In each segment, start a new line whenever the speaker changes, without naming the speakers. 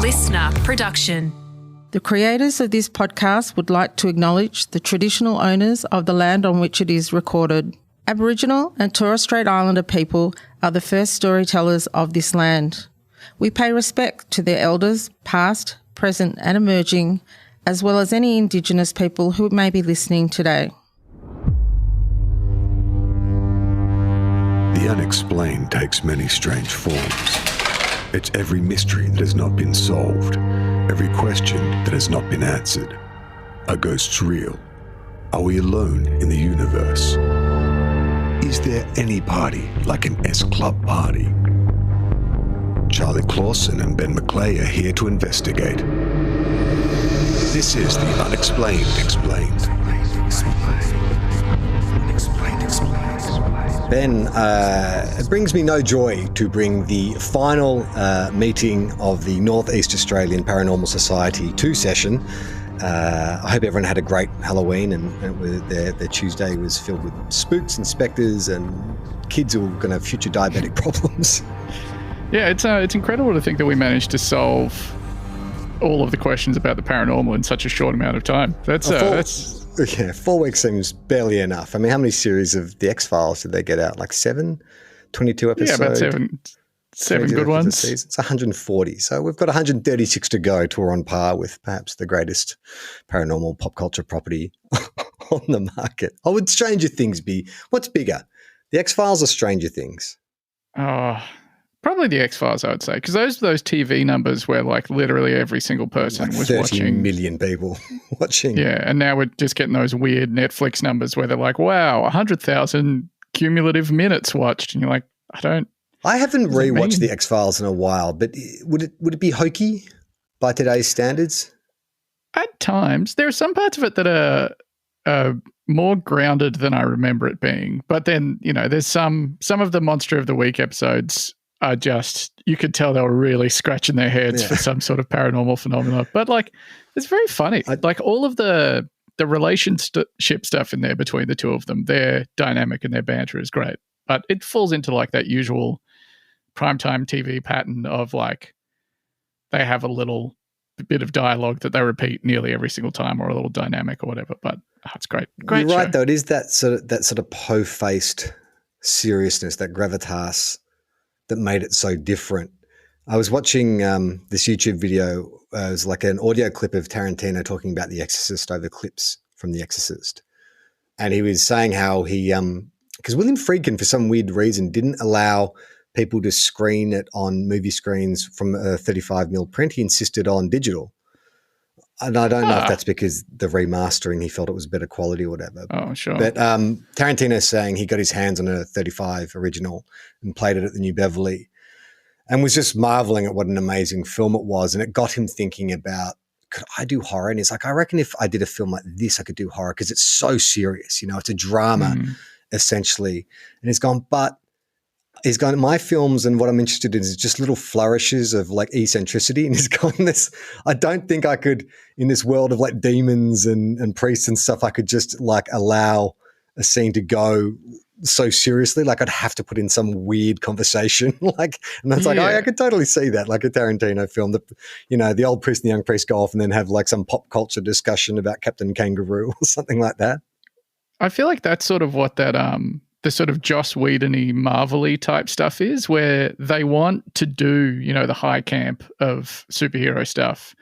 listener production.
The creators of this podcast would like to acknowledge the traditional owners of the land on which it is recorded. Aboriginal and Torres Strait Islander people are the first storytellers of this land. We pay respect to their elders, past, present and emerging, as well as any Indigenous people who may be listening today.
The unexplained takes many strange forms. It's every mystery that has not been solved, every question that has not been answered. Are ghosts real? Are we alone in the universe? Is there any party like an S-Club party? Charlie Clausen and Ben McClay are here to investigate. This is the Unexplained Explained.
Ben, it brings me no joy to bring the final meeting of the Northeast Australian Paranormal Society 2 session. I hope everyone had a great Halloween and their Tuesday was filled with spooks and spectres and kids who are going to have future diabetic problems.
Yeah, it's incredible to think that we managed to solve all of the questions about the paranormal in such a short amount of time. That's
4 weeks seems barely enough. I mean, how many series of The X-Files did they get out? Like 7? 22 episodes?
Yeah, about seven good ones.
It's 140. So we've got 136 to go till we're on par with perhaps the greatest paranormal pop culture property on the market. Oh, would Stranger Things be? What's bigger? The X-Files or Stranger Things?
Oh, probably The X-Files, I would say, because those TV numbers where like literally every single person
like
was
30
watching.
million people watching.
Yeah, and now we're just getting those weird Netflix numbers where they're like, wow, 100,000 cumulative minutes watched. And you're like, I haven't
rewatched The X-Files in a while, but would it be hokey by today's standards?
At times. There are some parts of it that are more grounded than I remember it being. But then, there's some of the Monster of the Week episodes are just, you could tell they were really scratching their heads for some sort of paranormal phenomena. But like, it's very funny. Like all of the relationship stuff in there between the two of them, their dynamic and their banter is great. But it falls into like that usual primetime TV pattern of like, they have a little bit of dialogue that they repeat nearly every single time or a little dynamic or whatever. But it's great. Great
You're
show.
right, though. It is that sort of po-faced seriousness, that gravitas that made it so different. I was watching this YouTube video. It was like an audio clip of Tarantino talking about The Exorcist over clips from The Exorcist. And he was saying how he, because William Friedkin, for some weird reason, didn't allow people to screen it on movie screens from a 35mm print. He insisted on digital. And I don't know if that's because the remastering, he felt it was better quality or whatever.
Oh, sure.
But Tarantino's saying he got his hands on a 35 original and played it at the New Beverly and was just marveling at what an amazing film it was. And it got him thinking about, could I do horror? And he's like, I reckon if I did a film like this, I could do horror because it's so serious. It's a drama essentially. And he's gone, my films and what I'm interested in is just little flourishes of like eccentricity. And he's gone, I don't think I could, in this world of like demons and priests and stuff, I could just like allow a scene to go so seriously. Like I'd have to put in some weird conversation. And that's I could totally see that, like a Tarantino film that, the old priest and the young priest go off and then have like some pop culture discussion about Captain Kangaroo or something like that.
I feel like that's sort of what that, the sort of Joss Whedon-y, Marvel-y type stuff is, where they want to do, the high camp of superhero stuff,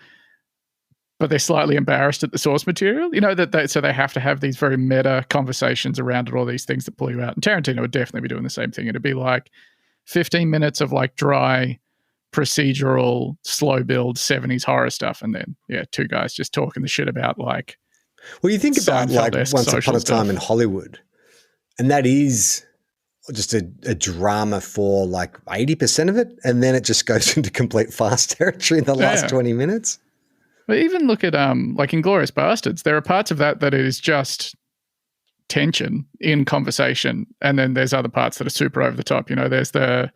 but they're slightly embarrassed at the source material, so they have to have these very meta conversations around it, all these things that pull you out. And Tarantino would definitely be doing the same thing. It'd be like 15 minutes of like dry, procedural, slow build 70s horror stuff. And then, two guys just talking the shit about like,
well, you think about like Once Upon a Time in Hollywood, and that is just a drama for like 80% of it, and then it just goes into complete fast territory in the last 20 minutes.
But even look at like Inglourious Bastards, there are parts of that is just tension in conversation, and then there's other parts that are super over the top. There's the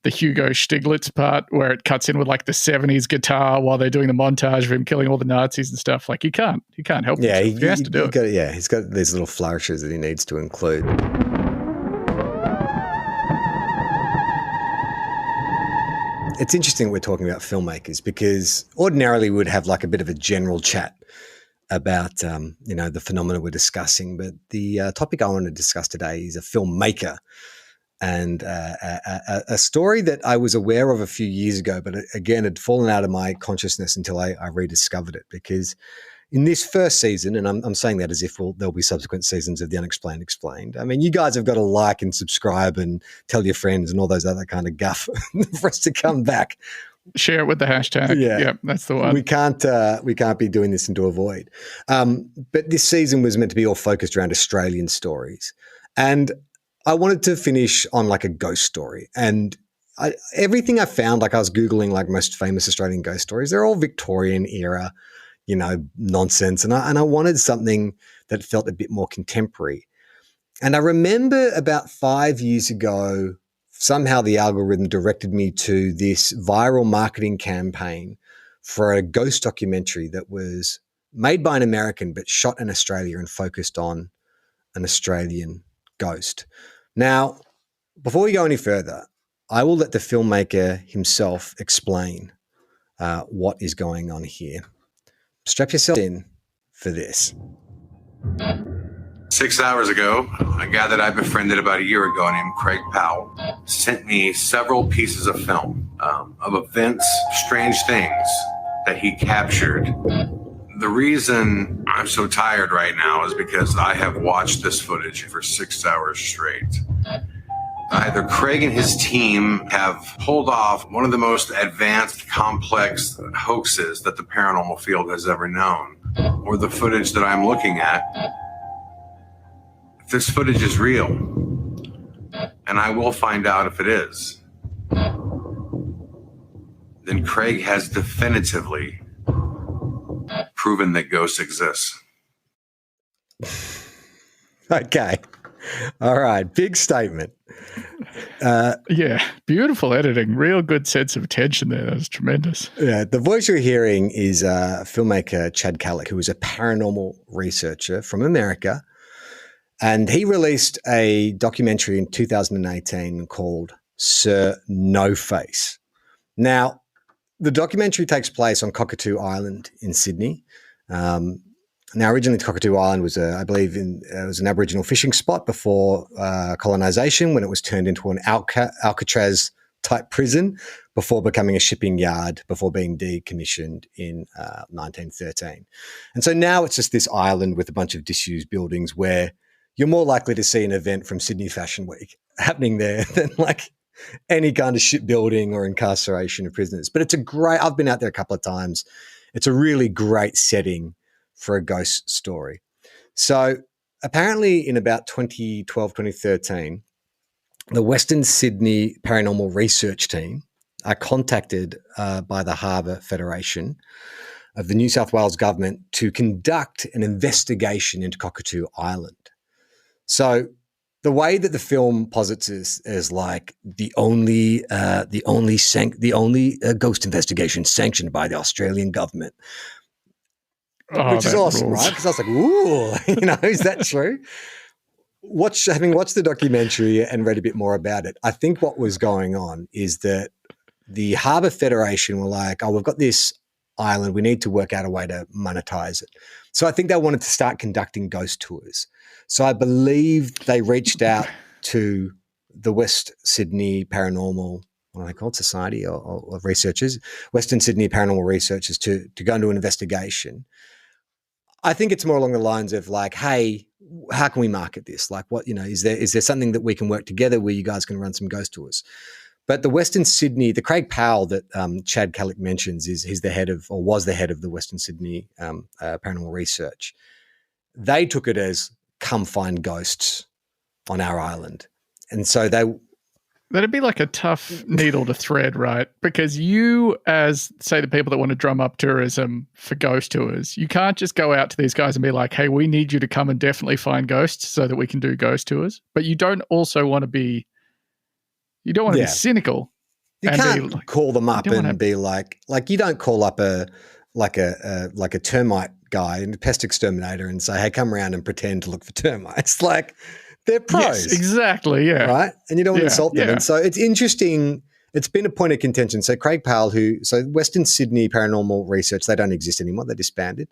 Hugo Stiglitz part where it cuts in with like the 70s guitar while they're doing the montage of him killing all the Nazis and stuff. Like he can't help himself. He has to do it.
He's got these little flourishes that he needs to include. it's interesting we're talking about filmmakers, because ordinarily we would have like a bit of a general chat about, the phenomena we're discussing. But the topic I want to discuss today is a filmmaker, and a story that I was aware of a few years ago, but again, had fallen out of my consciousness until I rediscovered it. Because in this first season, and I'm saying that as if there'll be subsequent seasons of the Unexplained Explained. I mean, you guys have got to like and subscribe and tell your friends and all those other kind of guff for us to come back.
Share it with the hashtag. Yeah, that's the one.
We can't be doing this into a void. But this season was meant to be all focused around Australian stories, and I wanted to finish on like a ghost story. And everything I found, like I was Googling like most famous Australian ghost stories, they're all Victorian era, nonsense. And I wanted something that felt a bit more contemporary. And I remember about 5 years ago, somehow the algorithm directed me to this viral marketing campaign for a ghost documentary that was made by an American but shot in Australia and focused on an Australian ghost. Now, before we go any further, I will let the filmmaker himself explain what is going on here. Strap yourself in for this.
6 hours ago, a guy that I befriended about a year ago named Craig Powell sent me several pieces of film of events, strange things that he captured. The reason I'm so tired right now is because I have watched this footage for 6 hours straight. Either Craig and his team have pulled off one of the most advanced, complex hoaxes that the paranormal field has ever known, or the footage that I'm looking at. If this footage is real, and I will find out if it is, then Craig has definitively proven that ghosts exist.
Okay. All right. Big statement.
Yeah. Beautiful editing. Real good sense of tension there. That was tremendous.
Yeah. The voice you're hearing is filmmaker Chad Kallick, who is a paranormal researcher from America. And he released a documentary in 2018 called Sir NoFace. Now, the documentary takes place on Cockatoo Island in Sydney. Now, originally, Cockatoo Island was, I believe, it was an Aboriginal fishing spot before colonisation, when it was turned into an Alcatraz-type prison before becoming a shipping yard, before being decommissioned in 1913. And so now it's just this island with a bunch of disused buildings where you're more likely to see an event from Sydney Fashion Week happening there than like any kind of shipbuilding or incarceration of prisoners. But it's I've been out there a couple of times. It's a really great setting for a ghost story. So apparently in about 2012, 2013, the Western Sydney Paranormal Research Team are contacted by the Harbour Federation of the New South Wales government to conduct an investigation into Cockatoo Island. So the way that the film posits is like the only ghost investigation sanctioned by the Australian government, which is awesome, rules. Right? Because I was like, ooh, is that true? Having watched the documentary and read a bit more about it, I think what was going on is that the Harbour Federation were like, we've got this island, we need to work out a way to monetize it. So I think they wanted to start conducting ghost tours. So I believe they reached out to the West Sydney Paranormal, what do they call it, Society or researchers, Western Sydney Paranormal Researchers to go into an investigation. I think it's more along the lines of like, hey, how can we market this? Like, what, is there something that we can work together where you guys can run some ghost tours? But the Western Sydney, the Craig Powell that Chad Kallick mentions he's the head of, or was the head of the Western Sydney Paranormal Research. They took it as, come find ghosts on our island. And so
that'd be like a tough needle to thread, right? Because you, as say the people that want to drum up tourism for ghost tours, you can't just go out to these guys and be like, hey, we need you to come and definitely find ghosts so that we can do ghost tours. But you don't also want to be, be cynical.
You can't call them up and be like you don't call up a termite guy and a pest exterminator and say, hey, come around and pretend to look for termites. Like, they're pros.
Yes, exactly, yeah.
Right? And you don't want to insult them. Yeah. And so it's interesting. it's been a point of contention. So Craig Powell, so Western Sydney Paranormal Research, they don't exist anymore. They disbanded.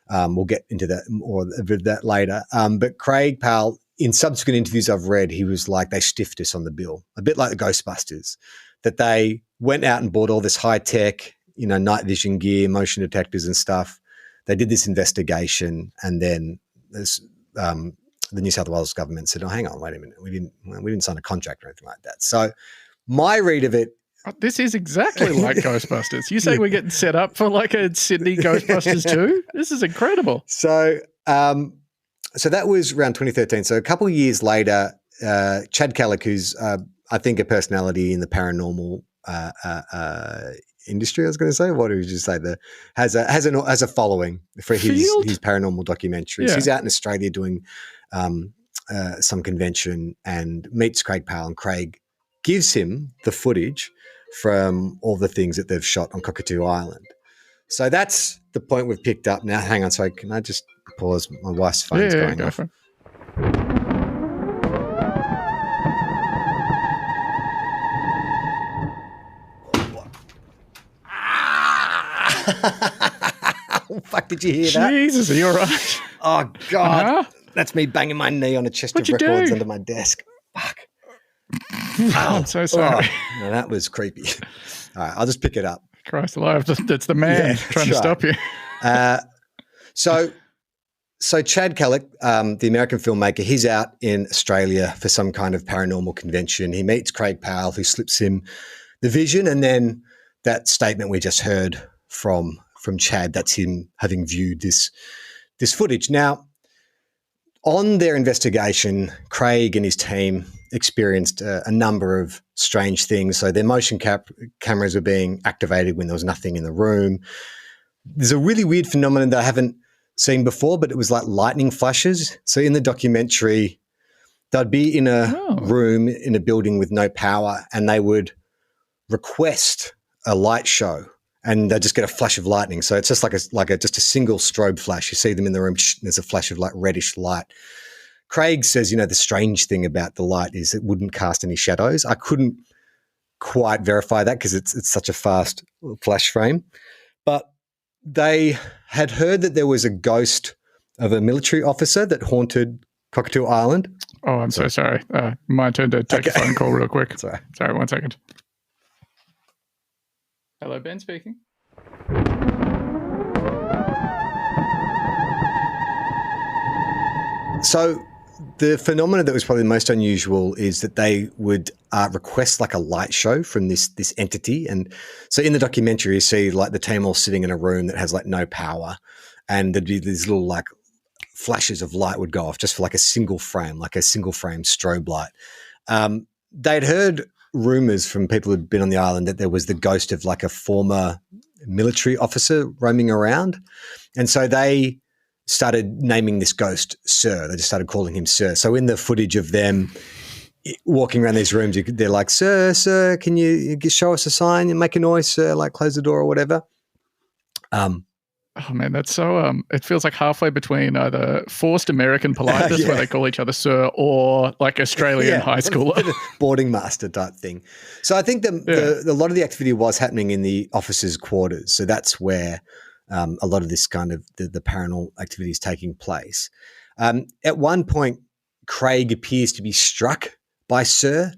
We'll get into that more of that later. But Craig Powell, in subsequent interviews I've read, he was like, they stiffed us on the bill, a bit like the Ghostbusters, that they went out and bought all this high tech, night vision gear, motion detectors and stuff. They did this investigation, and then the New South Wales government said, "Oh, hang on, wait a minute, we didn't sign a contract or anything like that." So my read of it.
This is exactly like Ghostbusters. You say we're getting set up for like a Sydney Ghostbusters too? This is incredible.
So that was around 2013. So a couple of years later, Chad Kallick, who's I think a personality in the paranormal industry, I was going to say, what did you just say? Has a following for his paranormal documentaries. Yeah. He's out in Australia doing some convention and meets Craig Powell, and Craig gives him the footage from all the things that they've shot on Cockatoo Island. So that's the point we've picked up. Now, hang on, sorry, can I just pause? My wife's phone's going off. Oh, fuck, did you hear that?
Jesus, are you all right?
Oh, God. That's me banging my knee on a chest of records under my desk. Fuck.
I'm so sorry.
Oh, no, that was creepy. All right, I'll just pick it up.
Christ alive, that's the man trying to stop you.
So Chad Kallick, the American filmmaker, he's out in Australia for some kind of paranormal convention. He meets Craig Powell, who slips him the vision, and then that statement we just heard from Chad, that's him having viewed this footage. Now, on their investigation, Craig and his team experienced a number of strange things. So their motion cameras were being activated when there was nothing in the room. There's a really weird phenomenon that I haven't seen before, but it was like lightning flashes. So in the documentary, they'd be in a room in a building with no power, and they would request a light show, and they just get a flash of lightning. So it's just like just a single strobe flash. You see them in the room, there's a flash of like reddish light. Craig says, the strange thing about the light is it wouldn't cast any shadows. I couldn't quite verify that because it's such a fast flash frame. But they had heard that there was a ghost of a military officer that haunted Cockatoo Island.
Oh, I'm so sorry. My turn to take a phone call real quick.
Sorry,
1 second. Hello, Ben speaking.
So the phenomenon that was probably the most unusual is that they would request like a light show from this entity. And so in the documentary, you see like the team all sitting in a room that has like no power, and there'd be these little like flashes of light would go off just for like a single frame strobe light. They'd heard rumors from people who'd been on the island that there was the ghost of like a former military officer roaming around. And so they started naming this ghost Sir. They just started calling him Sir. So in the footage of them walking around these rooms, they're like, Sir, can you show us a sign and make a noise, Sir, like close the door or whatever.
Oh man, that's so it feels like halfway between either forced American politeness where they call each other Sir, or like Australian high schooler.
Boarding master type thing. So I think a lot of the activity was happening in the officers' quarters. So that's where a lot of this kind of the paranormal activity is taking place. At one point, Craig appears to be struck by Sir.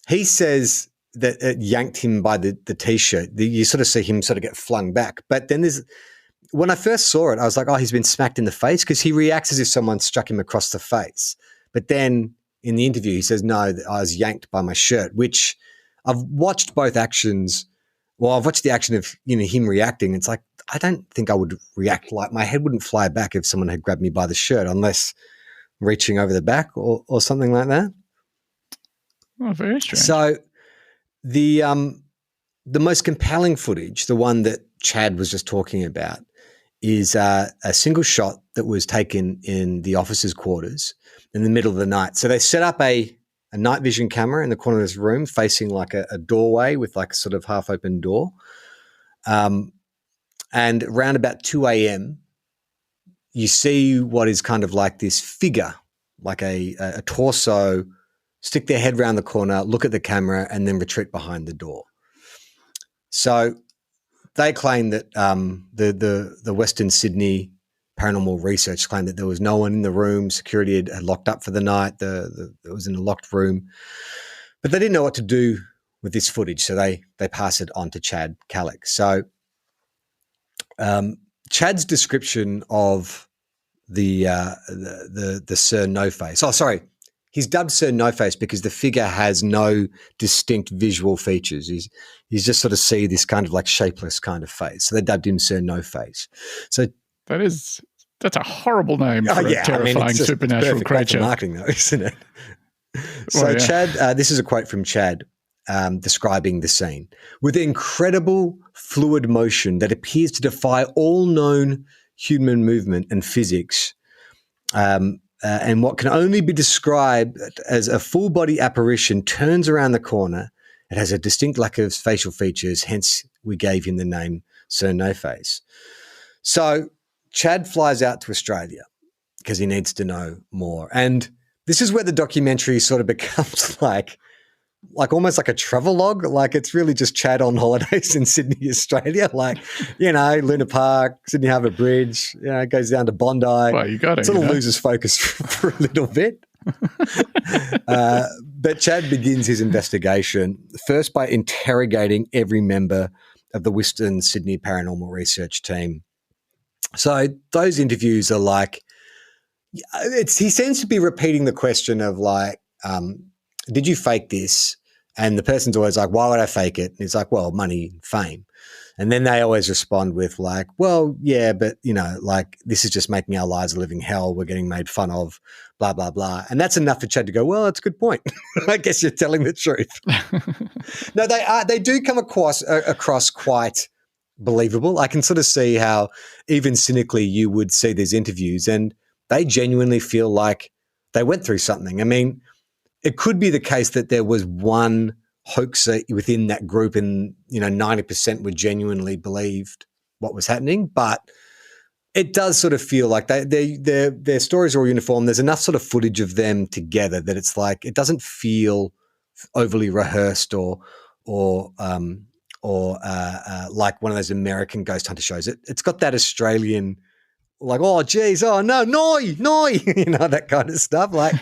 He says that it yanked him by the T-shirt. You sort of see him sort of get flung back. But then when I first saw it, I was like, oh, he's been smacked in the face, because he reacts as if someone struck him across the face. But then in the interview, he says, no, I was yanked by my shirt, which I've watched both actions. Well, I've watched the action of him reacting. It's like, I don't think I would react like my head wouldn't fly back if someone had grabbed me by the shirt, unless reaching over the back or something like that.
Oh, very strange.
So the most compelling footage, the one that Chad was just talking about, is a single shot that was taken in the officers' quarters in the middle of the night. So they set up a night vision camera in the corner of this room facing like a doorway with like a sort of half open door. And around about 2 a.m., you see what is kind of like this figure, like a torso stick their head round the corner, look at the camera, and then retreat behind the door. So they claim that the Western Sydney Paranormal Research claimed that there was no one in the room. Security had locked up for the night. It was in a locked room. But they didn't know what to do with this footage, so they pass it on to Chad Kallick. So Chad's description of the Sir NoFace. Oh, sorry. He's dubbed Sir NoFace because the figure has no distinct visual features. He's just sort of see this kind of like shapeless kind of face. So they dubbed him Sir NoFace. So
that's a horrible name for a terrifying supernatural creature.
Marketing, though, isn't it? So Chad, this is a quote from Chad describing the scene. With incredible fluid motion that appears to defy all known human movement and physics, and what can only be described as a full-body apparition turns around the corner. It has a distinct lack of facial features, hence we gave him the name Sir NoFace. So Chad flies out to Australia because he needs to know more. And this is where the documentary sort of becomes like almost like a travelogue. Like it's really just Chad on holidays in Sydney, Australia. Like, Luna Park, Sydney Harbour Bridge, goes down to Bondi.
Well, you got it.
Sort of loses focus for a little bit. But Chad begins his investigation first by interrogating every member of the Western Sydney Paranormal Research team. So those interviews are like, he seems to be repeating the question of like, did you fake this? And the person's always like, why would I fake it? And it's like, well, money, fame. And then they always respond with like, well, yeah, but like this is just making our lives a living hell. We're getting made fun of, blah, blah, blah. And that's enough for Chad to go, well, that's a good point. I guess you're telling the truth. No, they do come across quite believable. I can sort of see how even cynically you would see these interviews and they genuinely feel like they went through something. I mean, it could be the case that there was one hoaxer within that group and, 90% would genuinely believed what was happening, but it does sort of feel like their stories are all uniform. There's enough sort of footage of them together that it's like, it doesn't feel overly rehearsed or like one of those American ghost hunter shows. It's got that Australian, like, oh, geez, oh, no, that kind of stuff. Like,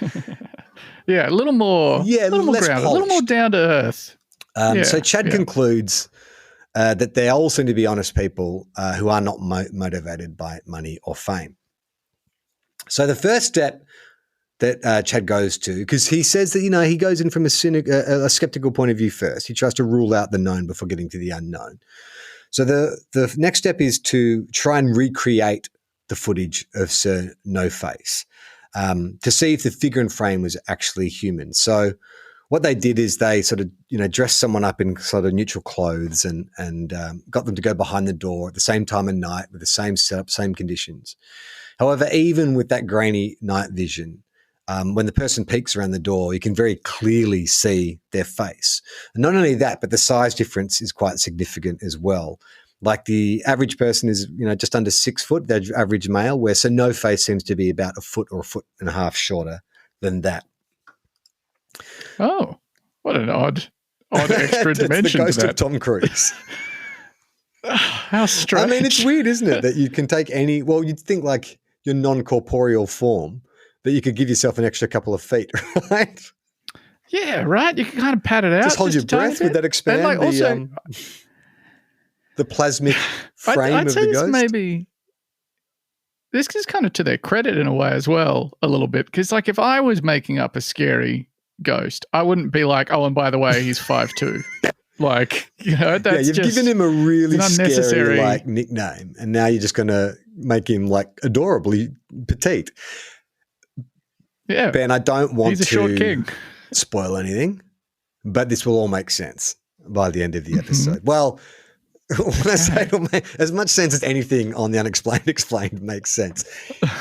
yeah, a little more grounded, a little more down to earth.
So Chad concludes that they all seem to be honest people who are not motivated by money or fame. So the first step that Chad goes to, because he says that, he goes in from a skeptical point of view first. He tries to rule out the known before getting to the unknown. So the next step is to try and recreate the footage of Sir NoFace to see if the figure and frame was actually human. So what they did is they sort of, dressed someone up in sort of neutral clothes and got them to go behind the door at the same time of night with the same setup, same conditions. However, even with that grainy night vision, when the person peeks around the door, you can very clearly see their face. And not only that, but the size difference is quite significant as well. Like the average person is, just under 6 foot, the average male, where Sir NoFace seems to be about a foot or a foot and a half shorter than that.
Oh, what an odd extra dimension.
The ghost
to that.
of Tom Cruise.
How strange.
I mean, it's weird, isn't it, that you can take you'd think like your non-corporeal form, that you could give yourself an extra couple of feet, right?
Yeah, right. You can kind of pat it out.
Just hold your breath. Would that expand the plasmic frame
I'd
of
say
the ghost?
Maybe this is kind of to their credit in a way as well, a little bit. Because like if I was making up a scary ghost, I wouldn't be like, oh, and by the way, he's 5'2". Like, that's
you've given him a really scary like nickname, and now you're just going to make him like adorably petite.
Yeah,
Ben, I don't want
to
short king. Spoil anything, but this will all make sense by the end of the episode. Well, when I say it'll make as much sense as anything on the Unexplained Explained makes sense,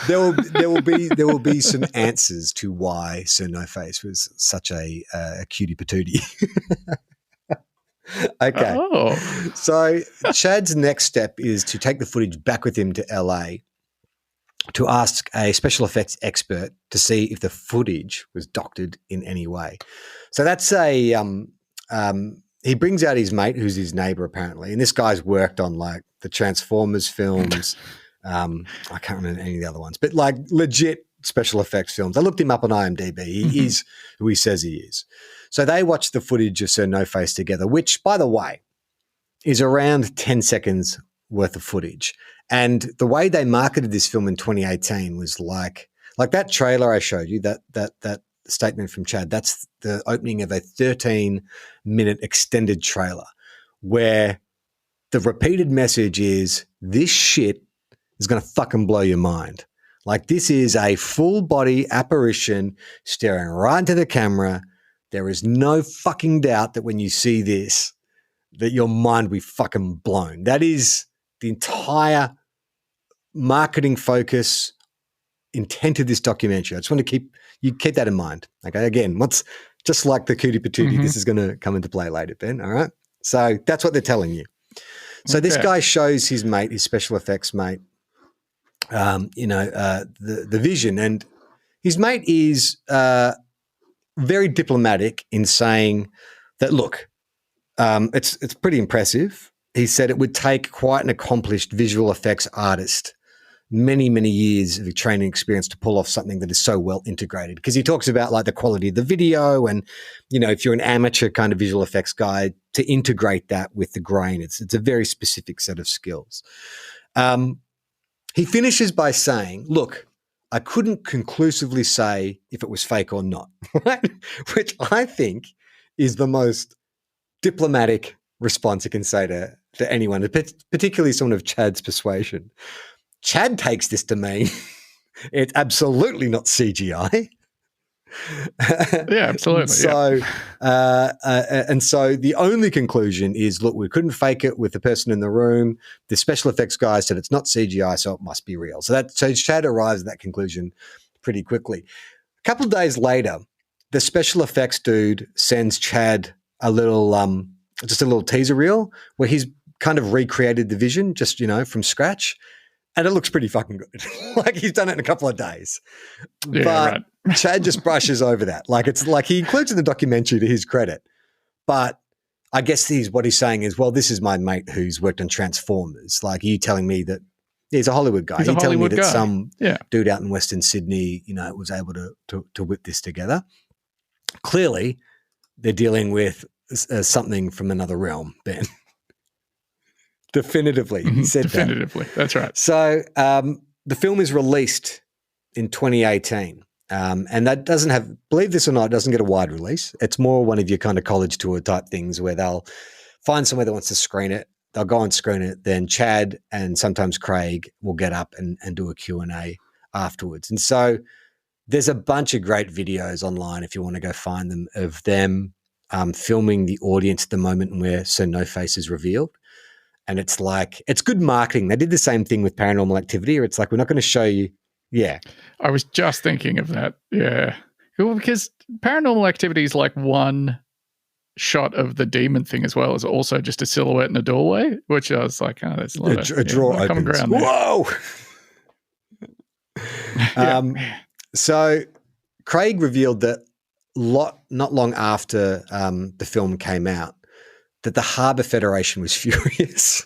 there will be some answers to why Sir NoFace was such a cutie patootie. Okay.
Oh.
So Chad's next step is to take the footage back with him to LA to ask a special effects expert to see if the footage was doctored in any way. So that's he brings out his mate, who's his neighbor apparently, and this guy's worked on like the Transformers films. I can't remember any of the other ones, but like legit special effects films. I looked him up on IMDb. He is who he says he is. So they watched the footage of Sir NoFace together, which, by the way, is around 10 seconds worth of footage. And the way they marketed this film in 2018 was like that trailer I showed you, that statement from Chad, that's the opening of a 13-minute extended trailer where the repeated message is this shit is going to fucking blow your mind. Like, this is a full body apparition staring right into the camera. There is no fucking doubt that when you see this, that your mind will be fucking blown. That is the entire marketing focus, intent of this documentary. I just want to keep that in mind. Okay, again, just like the cootie patootie, this is going to come into play later, Ben. All right, so that's what they're telling you. So this guy shows his mate, his special effects mate, the vision, and his mate is very diplomatic in saying that, look, it's pretty impressive. He said it would take quite an accomplished visual effects artist many, many years of training experience to pull off something that is so well integrated. Because he talks about like the quality of the video and, you know, if you're an amateur kind of visual effects guy, to integrate that with the grain, it's a very specific set of skills. He finishes by saying, look, I couldn't conclusively say if it was fake or not, right? Which I think is the most diplomatic response you can say to anyone, particularly someone of Chad's persuasion. Chad takes this to mean it's absolutely not CGI.
Yeah, absolutely.
So, and so the only conclusion is, look, we couldn't fake it with the person in the room. The special effects guy said it's not CGI, so it must be real. So Chad arrives at that conclusion pretty quickly. A couple of days later, the special effects dude sends Chad a little, just a little teaser reel where he's kind of recreated the vision, just, you know, from scratch. And it looks pretty fucking good. Like he's done it in a couple of days.
Yeah,
but
right.
Chad just brushes over that. Like it's like he includes in the documentary to his credit. But I guess what he's saying is, well, this is my mate who's worked on Transformers. Like, are you telling me that he's a Hollywood guy?
He's a
telling me
Hollywood
that
guy.
some dude out in Western Sydney, you know, was able to whip this together? Clearly, they're dealing with something from another realm, Ben. Definitively. He said
definitively. That's right.
So the film is released in 2018. And that doesn't have, believe this or not, it doesn't get a wide release. It's more one of your kind of college tour type things where they'll find somewhere that wants to screen it. They'll go and screen it. Then Chad and sometimes Craig will get up and do a Q&A afterwards. And so there's a bunch of great videos online if you want to go find them of them filming the audience at the moment where Sir NoFace is revealed. And it's like, it's good marketing. They did the same thing with Paranormal Activity, or it's like, we're not going to show you. Yeah.
I was just thinking of that. Yeah. Well, because Paranormal Activity is like one shot of the demon thing as well as also just a silhouette in a doorway, which I was like, oh, that's
a drawer
common
opens.
ground there.
Whoa. So Craig revealed that not long after the film came out, that the Harbour Federation was furious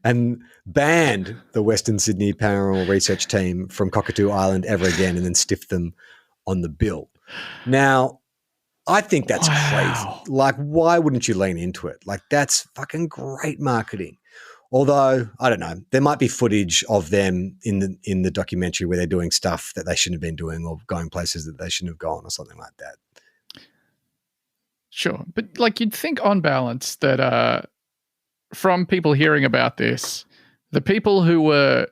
and banned the Western Sydney Paranormal Research Team from Cockatoo Island ever again and then stiffed them on the bill. Now, I think that's crazy. Like, why wouldn't you lean into it? Like, that's fucking great marketing. Although, I don't know, there might be footage of them in the documentary where they're doing stuff that they shouldn't have been doing or going places that they shouldn't have gone or something like that.
Sure. But like you'd think on balance that from people hearing about this, the people who were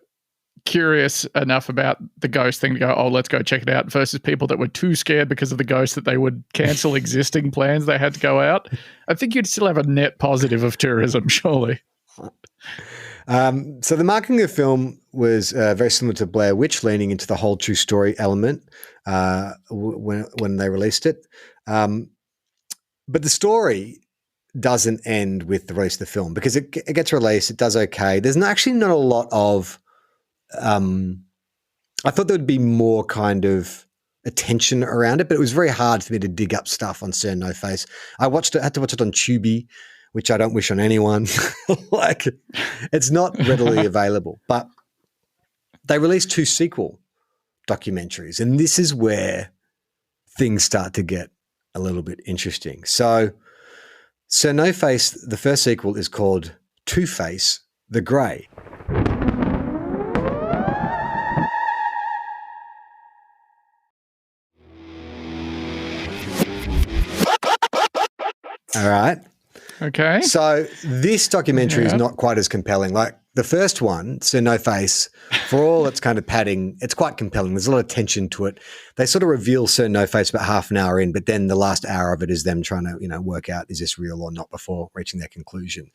curious enough about the ghost thing to go, oh, let's go check it out, versus people that were too scared because of the ghost that they would cancel existing plans they had to go out, I think you'd still have a net positive of tourism, surely.
So the marketing of the film was very similar to Blair Witch, leaning into the whole true story element when they released it. But the story doesn't end with the release of the film because it gets released. It does okay. There's actually not a lot of I thought there would be more kind of attention around it, but it was very hard for me to dig up stuff on Sir No Face. I had to watch it on Tubi, which I don't wish on anyone. Like, it's not readily available. But they released 2 sequel documentaries, and this is where things start to get a little bit interesting. So, Sir No Face, the first sequel is called Two-Face the Grey. All right.
Okay.
So this documentary is not quite as compelling. Like the first one, Sir No Face, for all its kind of padding, it's quite compelling. There's a lot of tension to it. They sort of reveal Sir No Face about half an hour in, but then the last hour of it is them trying to, work out, is this real or not, before reaching their conclusion.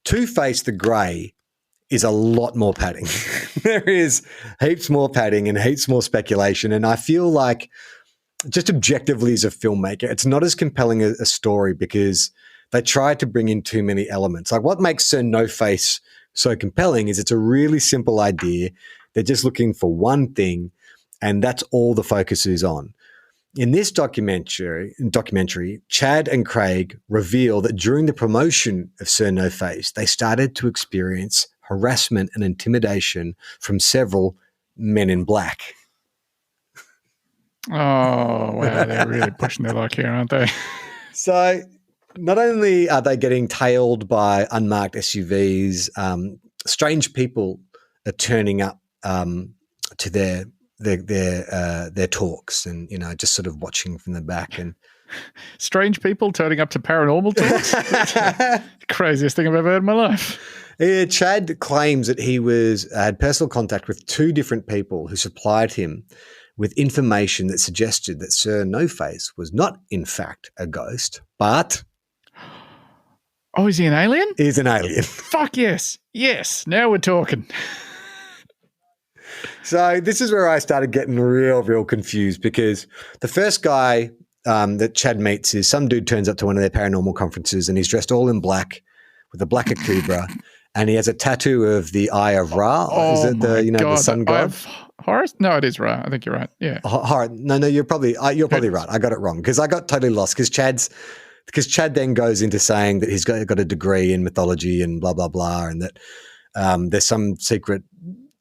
Two-Face the Grey is a lot more padding. There is heaps more padding and heaps more speculation. And I feel like, just objectively as a filmmaker, it's not as compelling a story because they try to bring in too many elements. Like, what makes Sir No Face so compelling is it's a really simple idea. They're just looking for one thing, and that's all the focus is on. In this documentary, Chad and Craig reveal that during the promotion of Sir No Face, they started to experience harassment and intimidation from several men in black.
Oh, wow. They're really pushing their luck here, aren't they?
So not only are they getting tailed by unmarked SUVs, strange people are turning up to their talks and, just sort of watching from the back. And
strange people turning up to paranormal talks? The craziest thing I've ever heard in my life.
Yeah, Chad claims that he had personal contact with 2 different people who supplied him with information that suggested that Sir No Face was not, in fact, a ghost, but...
Oh, is he an alien?
He's an alien.
Fuck yes. Yes, now we're talking.
So this is where I started getting real confused, because the first guy that Chad meets is some dude turns up to one of their paranormal conferences and he's dressed all in black with a black akubra and he has a tattoo of the Eye of Ra.
Oh,
is it the sun god?
Horus? No, it is Ra. I think you're right. Yeah.
No, you're probably right. I got it wrong because I got totally lost because Chad then goes into saying that he's got a degree in mythology and blah, blah, blah, and that there's some secret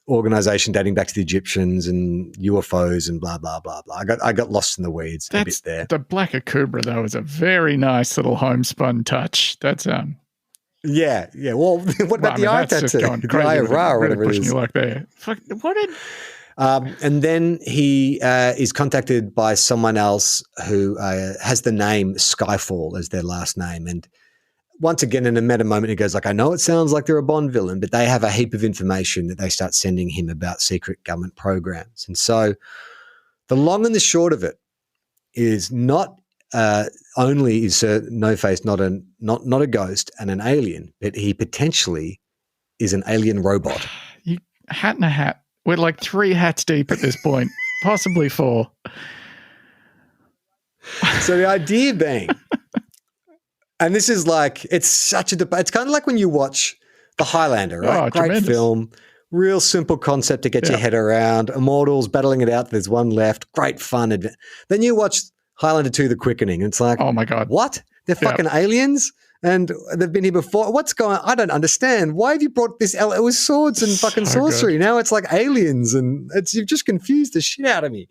organization dating back to the Egyptians and UFOs and blah, blah, blah, blah. I got lost in the weeds a bit there.
The black akubra, though, is a very nice little homespun touch. That's
Yeah. Well, what about the eye tattoo? The Eye of Ra or whatever it is.
You like there. Fuck, what did...
And then he is contacted by someone else who has the name Skyfall as their last name. And once again, in a meta moment, he goes like, I know it sounds like they're a Bond villain, but they have a heap of information that they start sending him about secret government programs. And so the long and the short of it is not only is Sir No Face not a ghost and an alien, but he potentially is an alien robot.
Hat in a hat. We're like 3 hats deep at this point, possibly 4.
So the idea being, and this is like, it's such a debate. It's kind of like when you watch The Highlander, right?
Oh,
great
tremendous.
film, real simple concept to get your head around. Immortals battling it out. There's one left. Great fun. Then you watch Highlander 2, The Quickening. And it's like,
oh my God.
What? They're fucking aliens? And they've been here before. What's going on? I don't understand. Why have you brought this? It was swords and fucking sorcery. Good. Now it's like aliens, and you've just confused the shit out of me.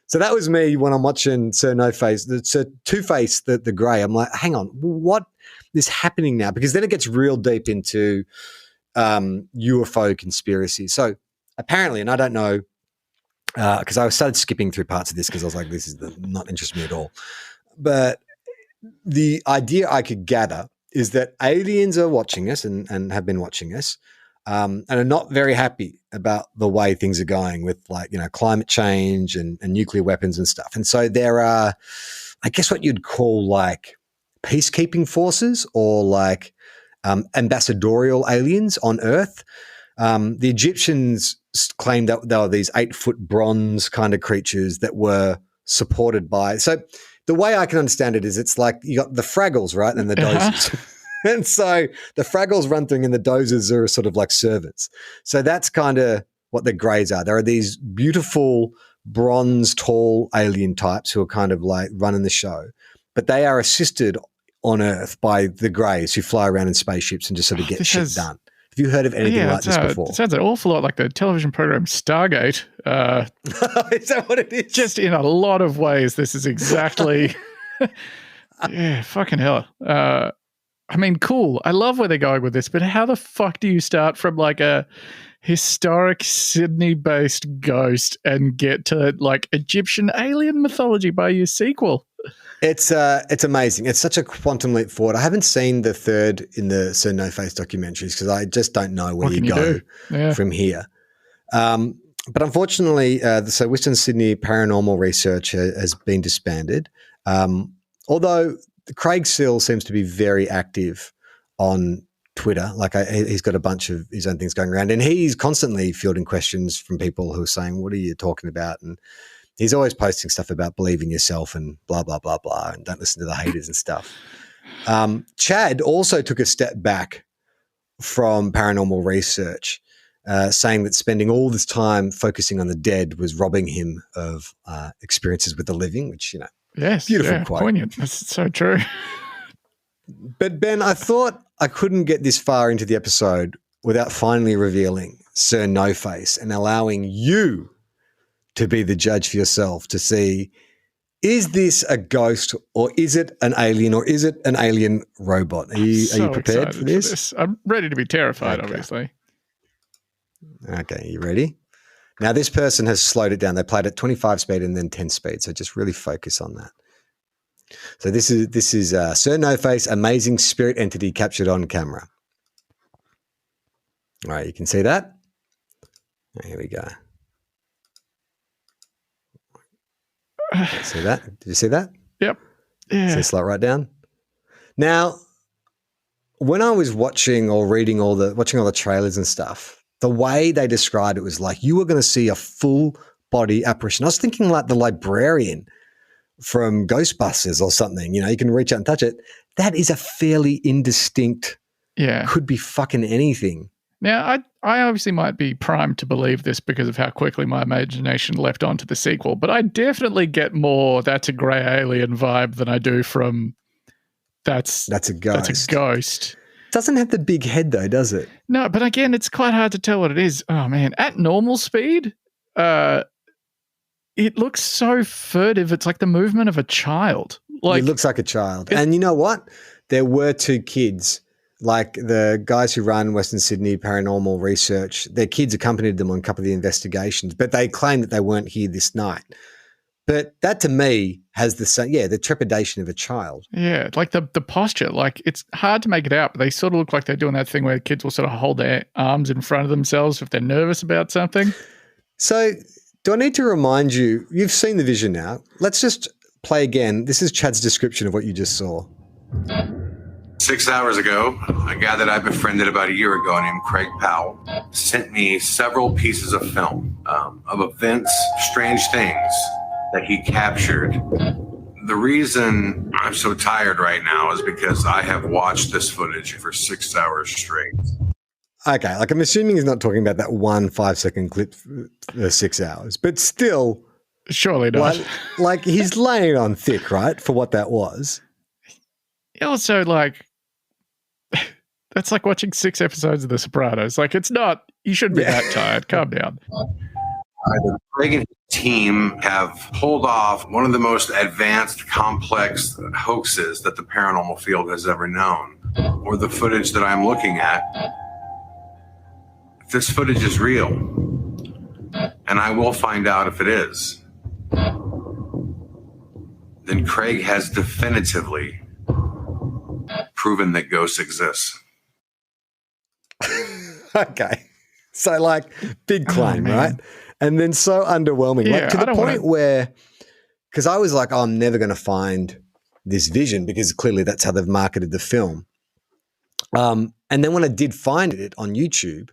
So that was me when I'm watching Sir No Face, Sir Two-Face, the Grey. I'm like, hang on, what is happening now? Because then it gets real deep into UFO conspiracy. So apparently, and I don't know, because I started skipping through parts of this because I was like, this is not interesting me at all. But the idea I could gather is that aliens are watching us and have been watching us and are not very happy about the way things are going with climate change and nuclear weapons and stuff. And so there are, I guess, what you'd call like peacekeeping forces or like ambassadorial aliens on Earth. The Egyptians claimed that there were these 8-foot bronze kind of creatures that were supported by... So the way I can understand it is it's like you got the Fraggles, right, and the Dozers. And so the Fraggles run through and the Dozers are sort of like servants. So that's kind of what the greys are. There are these beautiful bronze, tall alien types who are kind of like running the show, but they are assisted on Earth by the greys who fly around in spaceships and just sort of get shit done. Have you heard of anything like this before?
It sounds an awful lot like the television program Stargate.
Is that what it is?
Just in a lot of ways, this is exactly... yeah, fucking hell. I mean, cool. I love where they're going with this, but how the fuck do you start from like a historic Sydney-based ghost and get to like Egyptian alien mythology by your sequel?
It's amazing. It's such a quantum leap forward. I haven't seen the third in the Sir NoFace documentaries because I just don't know where you go from here. But unfortunately, so Western Sydney Paranormal Research has been disbanded. Although Craig still seems to be very active on Twitter. Like he's got a bunch of his own things going around, and he's constantly fielding questions from people who are saying, "What are you talking about?" And he's always posting stuff about believe in yourself and blah, blah, blah, blah, and don't listen to the haters and stuff. Chad also took a step back from paranormal research, saying that spending all this time focusing on the dead was robbing him of experiences with the living, which,
yes,
beautiful quote.
Poignant. That's so true.
But Ben, I thought I couldn't get this far into the episode without finally revealing Sir NoFace and allowing you to be the judge for yourself to see, is this a ghost or is it an alien or is it an alien robot? Are you prepared for this?
I'm ready to be terrified, obviously.
Okay, you ready? Now, this person has slowed it down. They played at 25 speed and then 10 speed, so just really focus on that. So this is Sir NoFace, amazing spirit entity captured on camera. All right, you can see that? Here we go. See that? Did you see that?
Yep. Yeah.
See slide right down. Now, when I was watching or reading all the trailers and stuff, the way they described it was like you were going to see a full body apparition. I was thinking like the librarian from Ghostbusters or something. You can reach out and touch it. That is a fairly indistinct.
Yeah.
Could be fucking anything.
Now, I obviously might be primed to believe this because of how quickly my imagination leapt onto the sequel, but I definitely get more that's a grey alien vibe than I do from that's a ghost. That's a ghost.
Doesn't have the big head though, does it?
No, but again, it's quite hard to tell what it is. Oh man, at normal speed, it looks so furtive. It's like the movement of a child.
It looks like a child. And you know what? There were two kids. Like the guys who run Western Sydney Paranormal Research, their kids accompanied them on a couple of the investigations, but they claim that they weren't here this night. But that to me has the trepidation of a child.
Yeah, like the posture, like it's hard to make it out, but they sort of look like they're doing that thing where kids will sort of hold their arms in front of themselves if they're nervous about something.
So do I need to remind you, you've seen the vision now. Let's just play again. This is Chad's description of what you just saw.
6 hours ago, a guy that I befriended about a year ago named Craig Powell sent me several pieces of film of events, strange things that he captured. The reason I'm so tired right now is because I have watched this footage for 6 hours straight.
Okay, like I'm assuming he's not talking about that 1 5-second clip for 6 hours, but still.
Surely not.
Like he's laying on thick, right, for what that was.
Also, like, that's like watching 6 episodes of The Sopranos. Like, it's not, you shouldn't be that tired. Calm down.
Craig and his team have pulled off one of the most advanced, complex hoaxes that the paranormal field has ever known, or the footage that I'm looking at. If this footage is real, and I will find out if it is, then Craig has definitively proven that ghosts exist.
Okay. So like big claim, right? And then so underwhelming.
Yeah,
like to the point where, because I was like, I'm never going to find this vision because clearly that's how they've marketed the film. And then when I did find it on YouTube,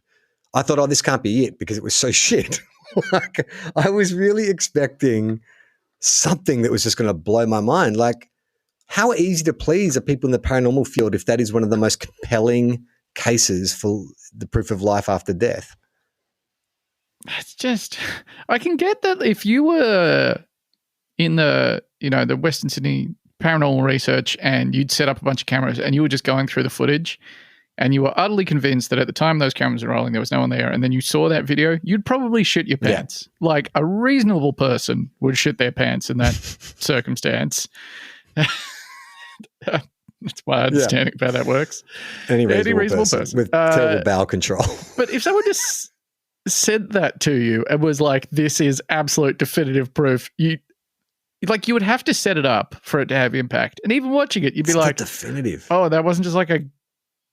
I thought, oh, this can't be it because it was so shit. Like I was really expecting something that was just going to blow my mind. Like how easy to please are people in the paranormal field if that is one of the most compelling cases for the proof of life after death?
it's just, I can get that if you were in the Western Sydney Paranormal Research and you'd set up a bunch of cameras and you were just going through the footage and you were utterly convinced that at the time those cameras were rolling, there was no one there, and then you saw that video, you'd probably shit your pants. Yeah. Like a reasonable person would shit their pants in that circumstance. That's my understanding of how that works.
Any reasonable person with terrible bowel control.
But if someone just said that to you and was like, this is absolute definitive proof, you would have to set it up for it to have impact. And even watching it, you'd be like,
definitive.
Oh, that wasn't just like a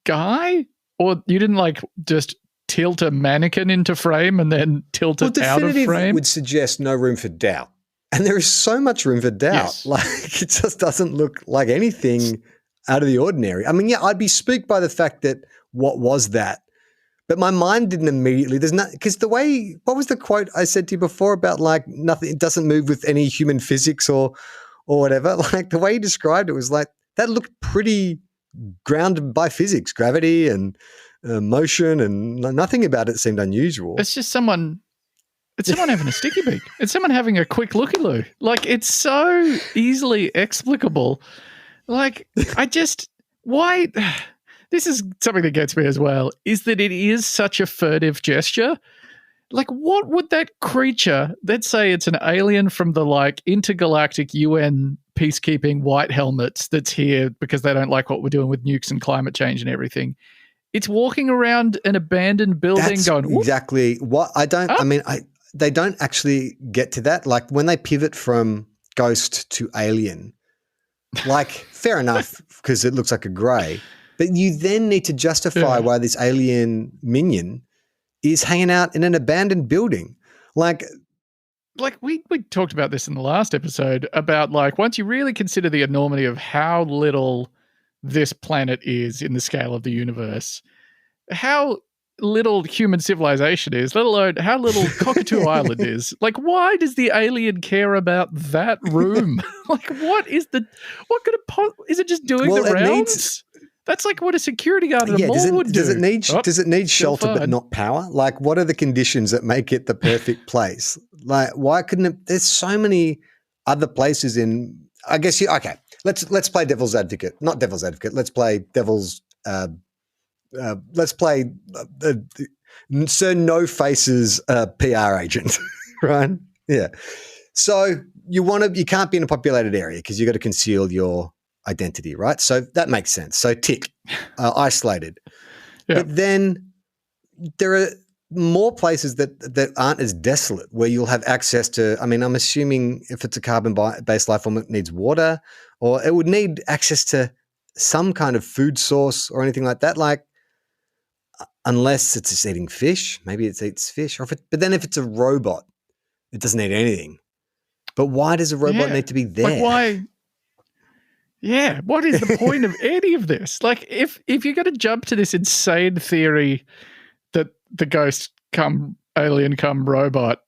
guy? Or you didn't like just tilt a mannequin into frame and then tilt it out of frame?
Would suggest no room for doubt. And there is so much room for doubt.
Yes.
Like, it just doesn't look like anything out of the ordinary. I mean, yeah, I'd be spooked by the fact that what was that? But my mind didn't immediately, because what was the quote I said to you before about like nothing, it doesn't move with any human physics or whatever. Like the way you described it was like, that looked pretty grounded by physics, gravity and motion, and nothing about it seemed unusual.
It's just someone having a sticky beak. It's someone having a quick looky-loo. Like, it's so easily explicable. Like, why? This is something that gets me as well, is that it is such a furtive gesture. Like, what would that creature, let's say it's an alien from the, like, intergalactic UN peacekeeping white helmets that's here because they don't like what we're doing with nukes and climate change and everything. It's walking around an abandoned building.
That's
going, Whoop.
Exactly what they don't actually get to that. Like when they pivot from ghost to alien, like fair enough because it looks like a grey, but you then need to justify why this alien minion is hanging out in an abandoned building. Like
we talked about this in the last episode about like once you really consider the enormity of how little this planet is in the scale of the universe, how little human civilization is, let alone how little Cockatoo Island is. Like, why does the alien care about that room? Like, what could it is it just doing the rounds? That's like what a security guard at a mall would do.
Does it need shelter but not power? Like, what are the conditions that make it the perfect place? Like, why couldn't it? There's so many other places in. I guess okay. Let's play devil's advocate. Not devil's advocate. Let's play devil's. Let's play Sir NoFace's PR agent, right? Yeah. So you can't be in a populated area because you got to conceal your identity, right? So that makes sense. So tick, isolated. Yeah. But then there are more places that aren't as desolate where you'll have access to, I mean, I'm assuming if it's a carbon-based life form, it needs water or it would need access to some kind of food source or anything like that. Like, unless it's just eating fish, maybe it eats fish. But then if it's a robot, it doesn't eat anything. But why does a robot need to be there?
Like why? Yeah, what is the point of any of this? Like, if you're going to jump to this insane theory that the ghost come alien come robot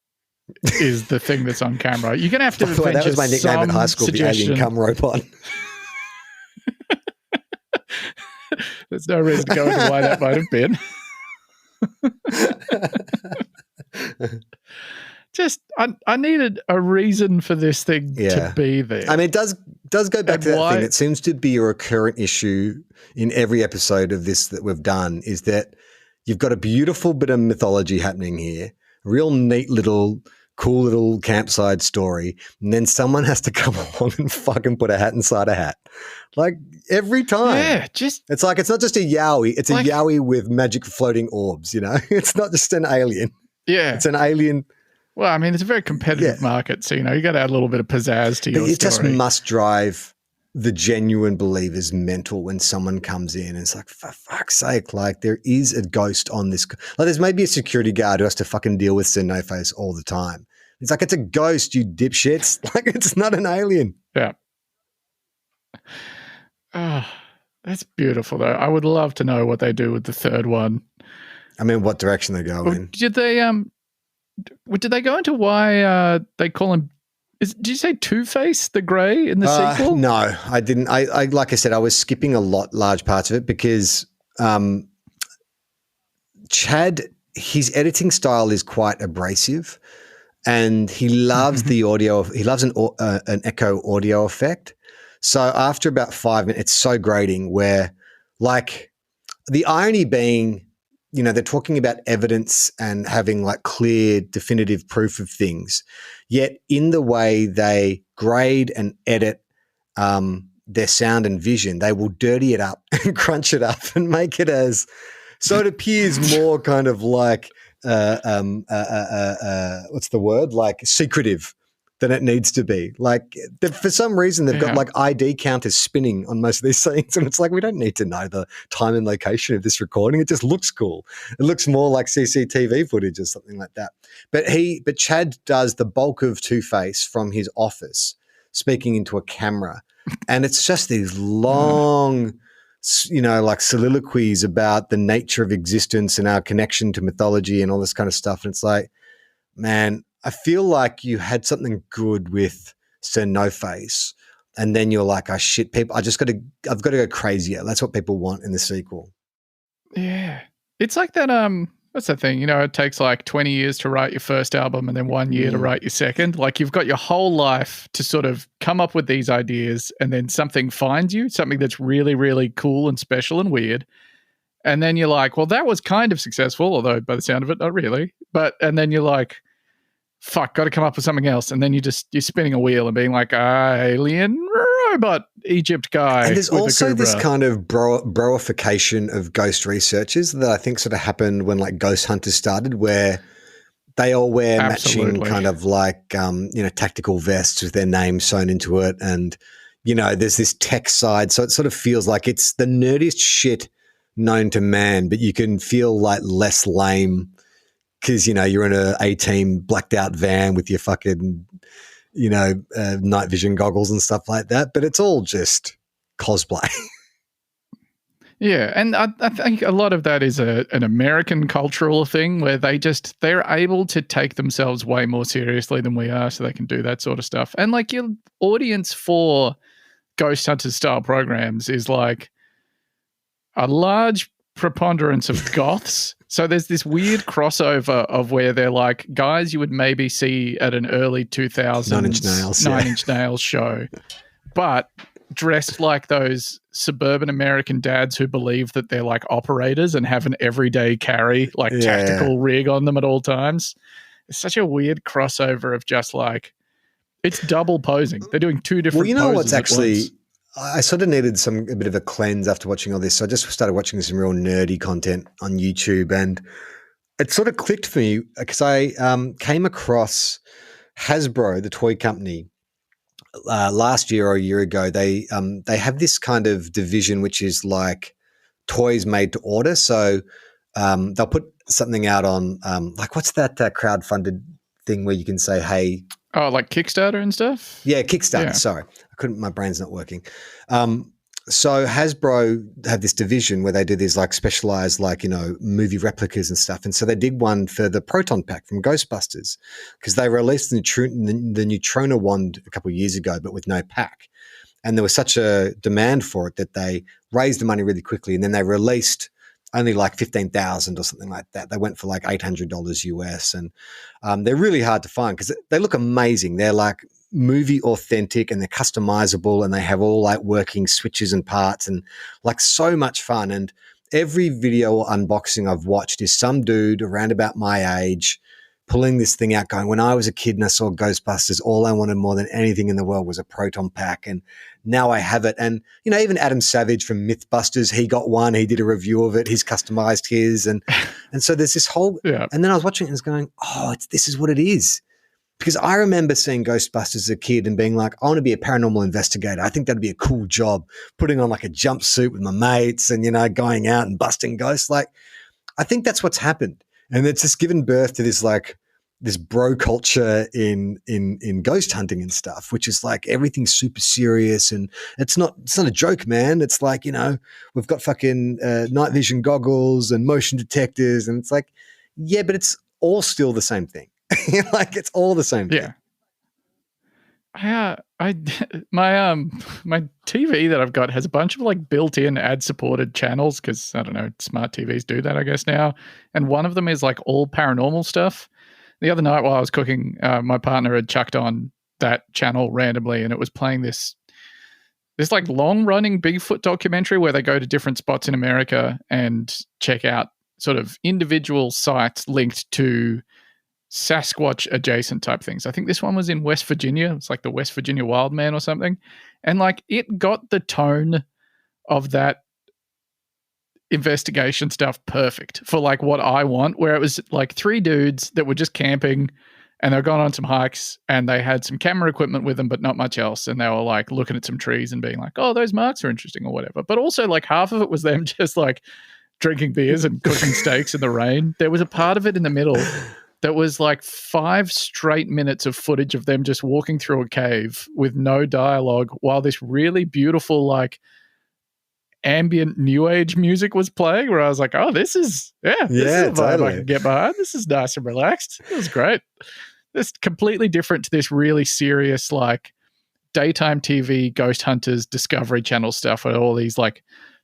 is the thing that's on camera, you're going to have to.
That was my nickname at high school, the alien come robot.
There's no reason to go into why that might have been. Just, I needed a reason for this thing to be there.
I mean, it does go back to that thing that seems to be a recurrent issue in every episode of this that we've done, is that you've got a beautiful bit of mythology happening here, a real neat little, cool little campsite story, and then someone has to come along and fucking put a hat inside a hat. Like, every time.
Yeah,
it's like, it's not just a yowie, it's a yowie with magic floating orbs, you know? It's not just an alien.
Yeah.
It's an alien.
Well, I mean, it's a very competitive market, so, you know, you got to add a little bit of pizzazz to your story.
It just must drive the genuine believers mental when someone comes in and it's like, for fuck's sake, like, there is a ghost on this. Like, there's maybe a security guard who has to fucking deal with Sir NoFace all the time. It's like, it's a ghost, you dipshits. Like, it's not an alien.
Yeah. Oh, that's beautiful, though. I would love to know what they do with the third one.
I mean, what direction they go in.
Did they go into why they call him? Did you say Two-Face the Grey in the sequel?
No, I didn't. I like I said, I was skipping large parts of it because Chad his editing style is quite abrasive, and he loves the audio. He loves an echo audio effect. So after about 5 minutes, it's so grating where, like, the irony being, you know, they're talking about evidence and having like clear, definitive proof of things. Yet in the way they grade and edit their sound and vision, they will dirty it up and crunch it up and make it as, so it appears more kind of like, what's the word? Like secretive than it needs to be. Like for some reason they've got like ID counters spinning on most of these scenes, and it's like, we don't need to know the time and location of this recording. It just looks cool. It looks more like CCTV footage or something like that. But Chad does the bulk of Two-Face from his office, speaking into a camera, and it's just these long, you know, like soliloquies about the nature of existence and our connection to mythology and all this kind of stuff. And it's like, man, I feel like you had something good with Sir NoFace, and then you're like, oh shit, people, I've got to go crazier. That's what people want in the sequel.
Yeah. It's like that, what's that thing? You know, it takes like 20 years to write your first album and then 1 year to write your second. Like you've got your whole life to sort of come up with these ideas, and then something finds you, something that's really, really cool and special and weird. And then you're like, well, that was kind of successful, although by the sound of it, not really. And then you're like, fuck, got to come up with something else. And then you're spinning a wheel and being like, alien robot Egypt guy.
And there's also this kind of broification of ghost researchers that I think sort of happened when like Ghost Hunters started, where they all wear matching kind of like, you know, tactical vests with their name sewn into it. And, you know, there's this tech side. So it sort of feels like it's the nerdiest shit known to man, but you can feel like less lame because, you know, you're in a A-team blacked out van with your fucking, you know, night vision goggles and stuff like that. But it's all just cosplay.
Yeah, and I think a lot of that is an American cultural thing where they're able to take themselves way more seriously than we are, so they can do that sort of stuff. And like your audience for Ghost Hunters style programs is like a large preponderance of goths. So there's this weird crossover of where they're like guys you would maybe see at an early 2000s Nine Inch Nails show, but dressed like those suburban American dads who believe that they're like operators and have an everyday carry, like tactical rig on them at all times. It's such a weird crossover of just like, it's double posing. They're doing two different poses.
Well, you know what's actually, I sort of needed a bit of a cleanse after watching all this. So I just started watching some real nerdy content on YouTube, and it sort of clicked for me because I came across Hasbro, the toy company, last year or a year ago. They have this kind of division which is like toys made to order. So they'll put something out on like, what's that crowdfunded thing where you can say, hey.
Oh, like Kickstarter and stuff?
Yeah, Kickstarter. Yeah. Sorry. My brain's not working. So Hasbro have this division where they do these like specialized, like, you know, movie replicas and stuff. And so they did one for the Proton Pack from Ghostbusters because they released the Neutrona wand a couple of years ago, but with no pack. And there was such a demand for it that they raised the money really quickly. And then they released only like 15,000 or something like that. They went for like $800 US, and they're really hard to find because they look amazing. They're like movie authentic and they're customizable, and they have all like working switches and parts and like so much fun. And every video unboxing I've watched is some dude around about my age pulling this thing out going, when I was a kid and I saw Ghostbusters, all I wanted more than anything in the world was a Proton Pack. And now I have it. And, you know, even Adam Savage from Mythbusters, he got one, he did a review of it, he's customized his. And so there's this whole, and then I was watching it and I was going, oh, this is what it is. Because I remember seeing Ghostbusters as a kid and being like, I want to be a paranormal investigator. I think that'd be a cool job, putting on like a jumpsuit with my mates and, you know, going out and busting ghosts. Like, I think that's what's happened. And it's just given birth to this like this bro culture in ghost hunting and stuff, which is like everything's super serious, and it's not a joke, man. It's like, you know, we've got fucking night vision goggles and motion detectors, and it's like, yeah, but it's all still the same thing. Like, it's all the same thing.
I my TV that I've got has a bunch of like built-in ad-supported channels because I don't know, smart TVs do that I guess now, and one of them is like all paranormal stuff. The other night while I was cooking, my partner had chucked on that channel randomly, and it was playing this like long-running Bigfoot documentary where they go to different spots in America and check out sort of individual sites linked to Sasquatch adjacent type things. I think this one was in West Virginia. It's like the West Virginia Wild Man or something. And like it got the tone of that investigation stuff perfect for like what I want, where it was like three dudes that were just camping and they were going on some hikes and they had some camera equipment with them, but not much else. And they were like looking at some trees and being like, oh, those marks are interesting or whatever. But also like half of it was them just like drinking beers and cooking steaks in the rain. There was a part of it in the middle that was like 5 straight minutes of footage of them just walking through a cave with no dialogue while this really beautiful, like ambient new age music was playing where I was like, oh, this is a vibe totally. I can get behind. This is nice and relaxed. It was great. It's completely different to this really serious, like daytime TV, Ghost Hunters, Discovery Channel stuff with all these like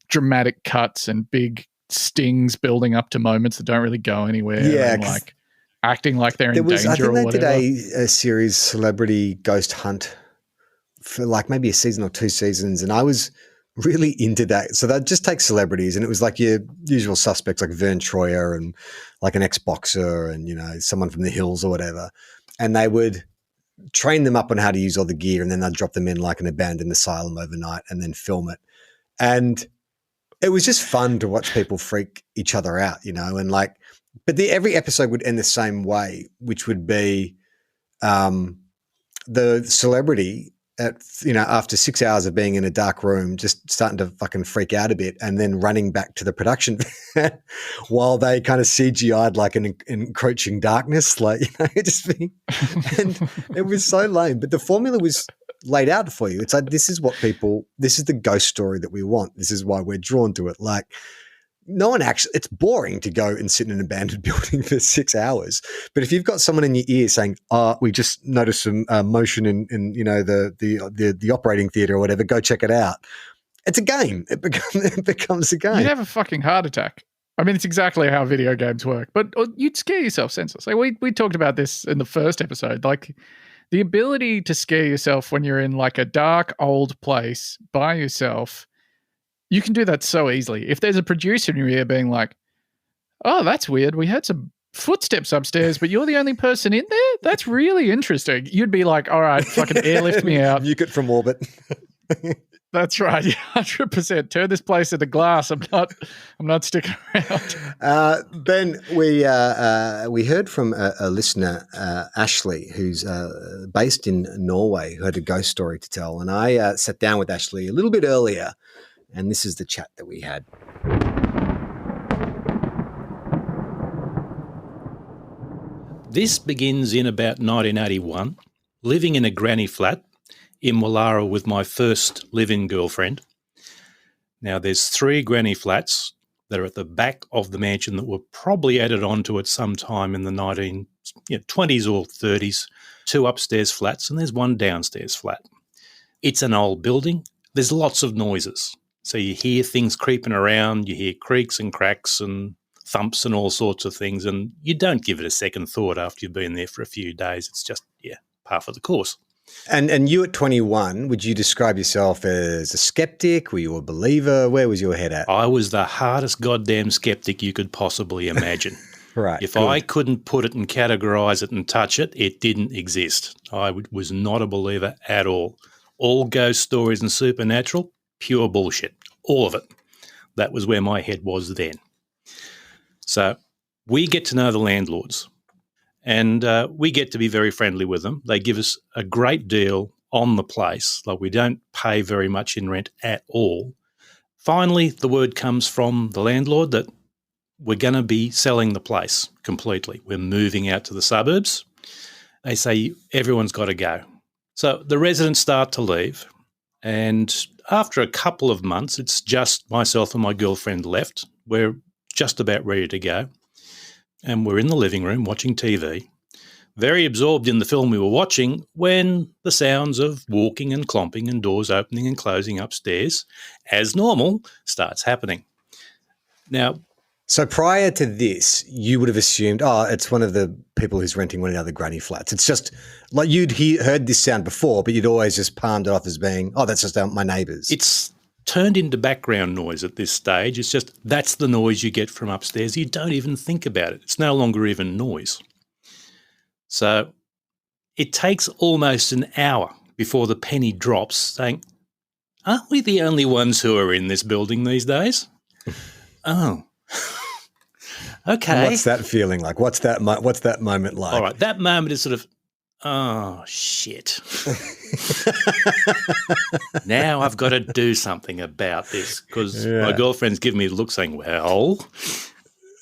dramatic cuts and big stings building up to moments that don't really go anywhere.
Yeah.
And like acting like they're in danger
I think
or
they
whatever.
did a series, Celebrity Ghost Hunt, for like maybe a season or 2 seasons, and I was really into that. So they'd just take celebrities, and it was like your usual suspects like Vern Troyer and like an ex-boxer and, you know, someone from the hills or whatever, and they would train them up on how to use all the gear, and then they'd drop them in like an abandoned asylum overnight and then film it. And it was just fun to watch people freak each other out, you know, and like, but every episode would end the same way, which would be the celebrity after 6 hours of being in a dark room, just starting to fucking freak out a bit and then running back to the production van while they kind of CGI'd like an encroaching darkness, like, you know, and it was so lame, but the formula was laid out for you. It's like, this is the ghost story that we want. This is why we're drawn to it. Like, no one actually, it's boring to go and sit in an abandoned building for 6 hours. But if you've got someone in your ear saying, we just noticed some motion in you know, the operating theater or whatever, go check it out. It's a game. It becomes a game.
You'd have a fucking heart attack. I mean, it's exactly how video games work, but you'd scare yourself senseless. Like we talked about this in the first episode, like the ability to scare yourself when you're in like a dark old place by yourself. You can do that so easily. If there's a producer in your ear being like, oh, that's weird. We heard some footsteps upstairs, but you're the only person in there? That's really interesting. You'd be like, all right, fucking airlift me out.
Nuke it from orbit.
That's right. 100%. Turn this place into glass. I'm not sticking around.
Ben, we heard from a listener, Ashley, who's based in Norway, who had a ghost story to tell. And I sat down with Ashley a little bit earlier, and this is the chat that we had.
This begins in about 1981, living in a granny flat in Wallara with my first live-in girlfriend. Now, there's 3 granny flats that are at the back of the mansion that were probably added onto it sometime in the 1920s or 30s. 2 upstairs flats, and there's 1 downstairs flat. It's an old building. There's lots of noises. So you hear things creeping around, you hear creaks and cracks and thumps and all sorts of things, and you don't give it a second thought after you've been there for a few days. It's just, par for the course.
And you at 21, would you describe yourself as a skeptic? Were you a believer? Where was your head at?
I was the hardest goddamn skeptic you could possibly imagine.
Right.
If I couldn't put it and categorize it and touch it, it didn't exist. I was not a believer at all. All ghost stories and supernatural, pure bullshit. All of it. That was where my head was then. So we get to know the landlords, and we get to be very friendly with them. They give us a great deal on the place. Like, we don't pay very much in rent at all. Finally, the word comes from the landlord that we're going to be selling the place completely. We're moving out to the suburbs. They say everyone's got to go. So the residents start to leave, and after a couple of months, it's just myself and my girlfriend left. We're just about ready to go, and we're in the living room watching TV. very absorbed in the film we were watching when the sounds of walking and clomping and doors opening and closing upstairs, as normal, starts happening. Now,
So prior to this, you would have assumed, it's one of the people who's renting one of the other granny flats. It's just like heard this sound before, but you'd always just palmed it off as being, that's just my neighbours.
it's turned into background noise at this stage. It's just that's the noise you get from upstairs. You don't even think about it. It's no longer even noise. So it takes almost an hour before the penny drops saying, aren't we the only ones who are in this building these days? Oh. Okay.
And what's that feeling like? What's that moment like?
All right. That moment is sort of, oh, shit. Now I've got to do something about this because my girlfriend's giving me a look saying, well.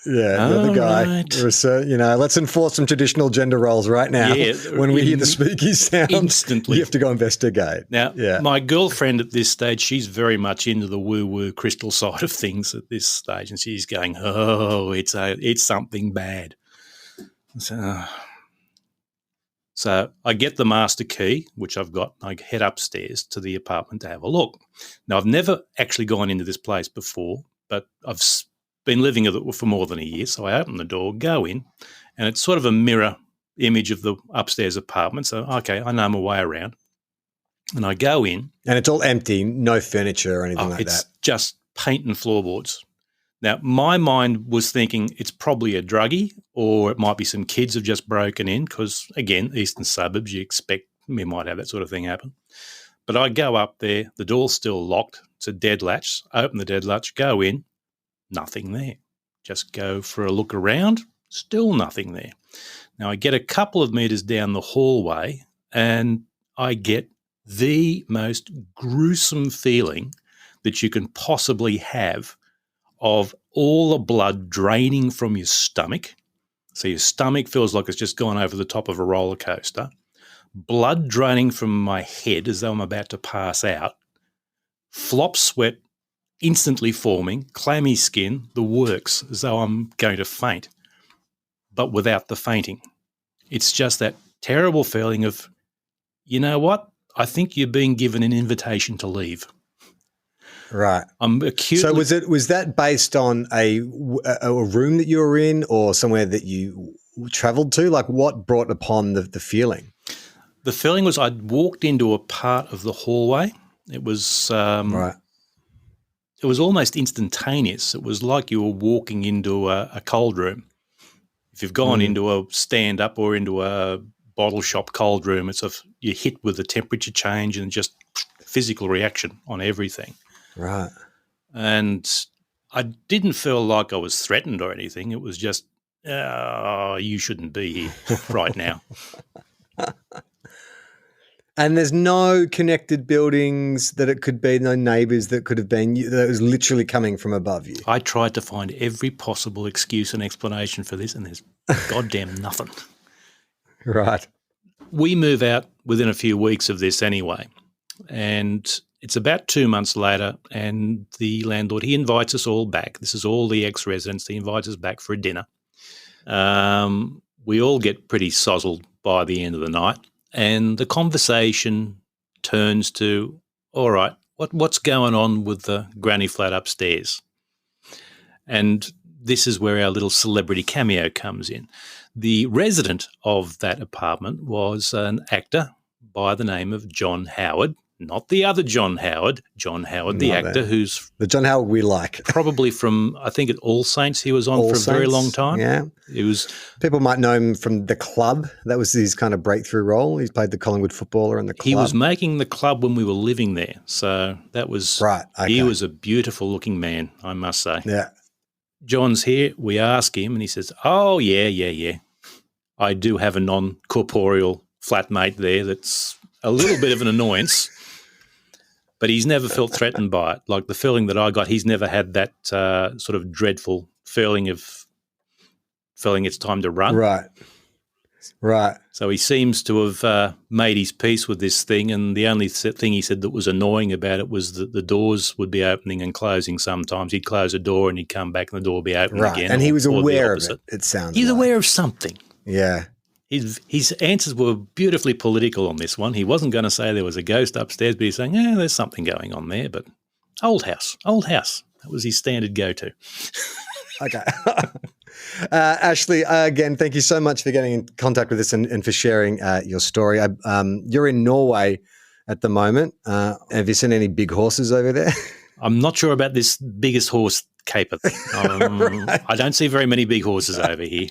Yeah, you're the guy.
Right.
Let's enforce some traditional gender roles right now.
Yeah,
when we hear the spooky sound,
instantly.
you have to go investigate.
Now, my girlfriend at this stage, she's very much into the woo-woo crystal side of things at this stage, and she's going, "Oh, it's something bad." So I get the master key, which I've got. I head upstairs to the apartment to have a look. Now, I've never actually gone into this place before, but I've been living with it for more than a year. So I open the door, go in, and it's sort of a mirror image of the upstairs apartment. So, okay, I know my way around. And I go in.
And it's all empty, no furniture or anything like that.
It's just paint and floorboards. Now, my mind was thinking it's probably a druggie or it might be some kids have just broken in because, again, eastern suburbs, you expect we might have that sort of thing happen. But I go up there, the door's still locked. It's a dead latch. Open the dead latch, go in. Nothing there. Just go for a look around, still nothing there. Now, I get a couple of metres down the hallway and I get the most gruesome feeling that you can possibly have of all the blood draining from your stomach. So your stomach feels like it's just gone over the top of a roller coaster. Blood draining from my head as though I'm about to pass out. Flop sweat instantly forming, clammy skin, the works, as though I'm going to faint, but without the fainting. It's just that terrible feeling of, you know what? I think you're being given an invitation to leave.
Right.
I'm acutely.
So was that based on a room that you were in or somewhere that you travelled to? Like what brought upon the feeling?
The feeling was I'd walked into a part of the hallway. It was
right.
It was almost instantaneous. It was like you were walking into a cold room. If you've gone into a stand-up or into a bottle shop cold room, you're hit with a temperature change and just physical reaction on everything.
Right.
And I didn't feel like I was threatened or anything. It was just, you shouldn't be here right now.
And there's no connected buildings that it could be, no neighbours that could have been, that was literally coming from above you.
I tried to find every possible excuse and explanation for this, and there's goddamn nothing.
Right.
We move out within a few weeks of this anyway, and it's about 2 months later, and the landlord, he invites us all back. This is all the ex-residents. He invites us back for a dinner. We all get pretty sozzled by the end of the night. And the conversation turns to, all right, what's going on with the granny flat upstairs? And this is where our little celebrity cameo comes in. The resident of that apartment was an actor by the name of John Howard, not the other John Howard, the actor who's
the John Howard we like.
Probably from, I think at All Saints he was on for a very long time.
Yeah.
It was.
People might know him from The Club. That was his kind of breakthrough role. He's played the Collingwood footballer in The Club.
He was making The Club when we were living there. So that was,
right. Okay.
He was a beautiful looking man, I must say.
Yeah.
John's here. We ask him and he says, oh, yeah. I do have a non-corporeal flatmate there that's a little bit of an annoyance. But he's never felt threatened by it. Like the feeling that I got, he's never had that sort of dreadful feeling of feeling it's time to run.
Right.
So he seems to have made his peace with this thing, and the only thing he said that was annoying about it was that the doors would be opening and closing sometimes. He'd close a door and he'd come back and the door would be open again.
And he was aware of it, it sounds
He's
like.
aware of something.
Yeah.
His answers were beautifully political on this one. He wasn't going to say there was a ghost upstairs, but he's saying, yeah, there's something going on there. But old house. That was his standard go-to.
Okay. Ashley, again, thank you so much for getting in contact with us and for sharing your story. You're in Norway at the moment. Have you seen any big horses over there?
I'm not sure about this biggest horse caper thing.
Right.
I don't see very many big horses over here.